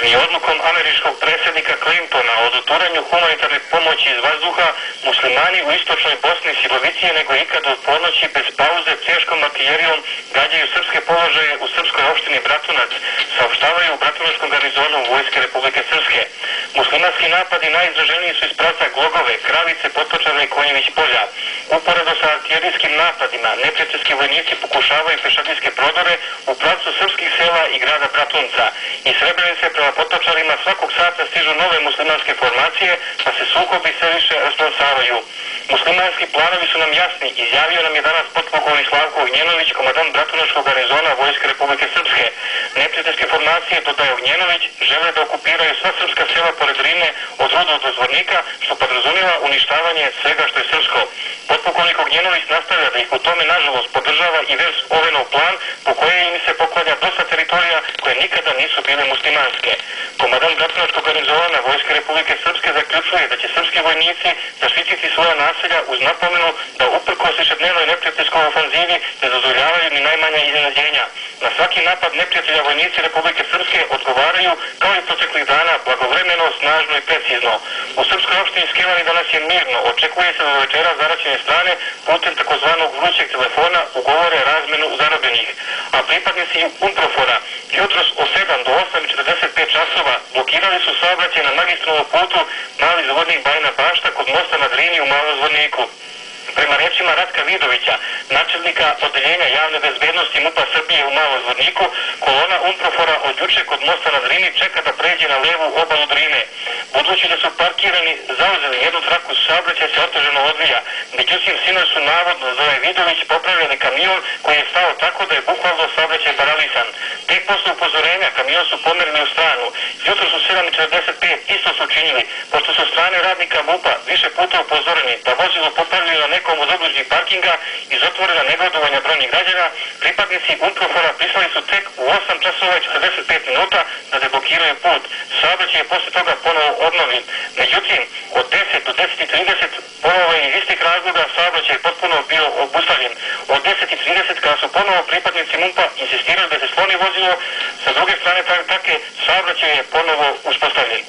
Ni odlukom američkog predsjednika Clintona o doturanju humanitarne pomoći iz vazduha, muslimani u istočnoj Bosni silovitije nego ikad od ponoći bez pauze teškom artiljerijom gađaju srpske položaje u srpskoj opštini Bratunac, saopštavaju u Bratunačkom garnizonu Vojske Republike Srpske. Muslimanski napadi najizraženiji su iz pravca Glogove, Kravice, Potočara i Konjević polja. Uporedo sa artiljerijskim napadima, neprijateljski vojnici pokušavaju pešadijske prodore u pravcu srpskih sela i grada Bratunca. Iz Srebrenice prema Potočarima svakog sata stižu nove muslimanske formacije, pa se sukobi sve više rasplamsavaju. Muslimanski planovi su nam jasni, izjavio nam je danas potpukovnik Slavko Ognjenović, komandant Bratunačkog garnizona Vojske Republike Srpske. Neprijateljske formacije, dodaje Ognjenović, žele da okupiraju sva srpska sela pored Drine od Ruda do Zvornika, što podrazumijeva uništavanje svega što je srpsko. Potpukovnik Ognjenović nastavlja da ih u tome nažalost podržava i Vers Ovenov plan po kojoj im se poklanja dosta teritorija koje nikada nisu bile muslimanske. Komandant Bratunačkog garnizona Vojske Republike Srpske zaključuje da će srpski vojnici zaštititi svoja naselja uz napomenu da uprkos višednevnoj neprijateljskoj ofanzivi ne dozvoljavaju ni najmanja iznenađenja. Na svaki napad neprijatelja vojnici Republike Srpske odgovaraju kao i proteklih dana blagovremeno, snažno i precizno. U srpskoj opštini Skevani danas je mirno, očekuje se do večera zaraćene strane putem takozvanog vrućeg telefona ugovore razmenu zarobljenih. A pripadnici UNPROFOR-a jutros od 7 do 8:45 časova blokirali su saobraćaj na magistralnom putu Mali Zvornik Bajina Bašta kod mosta na Drini u Malom Zvorniku. Prema rečima Ratka Vidovića, načelnika odeljenja javne bezbednosti MUP-a Srbije u Malom Zvorniku, kolona UNPROFOR-a od juče kod mosta na Drini čeka da pređe na levu obalu Drine. Budući da su parkirani zauzeli jednu traku, saobraćaj se otežano odvija. Međutim, sinoć su navodno Zoe Vidović popravljali kamion koji je stao tako da je bukvalno saobraćaj paralisan. Tek posle upozorenja kamion su pomerili u stranu. Jutro su 7:45 isto su učinili, pošto su strane radnika MUP-a više puta upozoreni da vozilo popravljaju na nekom od obližnjih parkinga iz otvorena negodovanja brojnih građana, pripadnici UNPROFOR-a prislali su tek u 8 časova i 45 minuta da deblokiraju put. Saobraćaj je posle toga ponovo obnovljen. Međutim, od 10 do 10:30 ponovo je iz istih razloga saobraćaj potpuno bio obustavljen. Od 10:30 kada su ponovo pripadnici MUP-a insistirali da se skloni vozilo, sa druge strane trake saobraćaj je ponovo uspostavljen.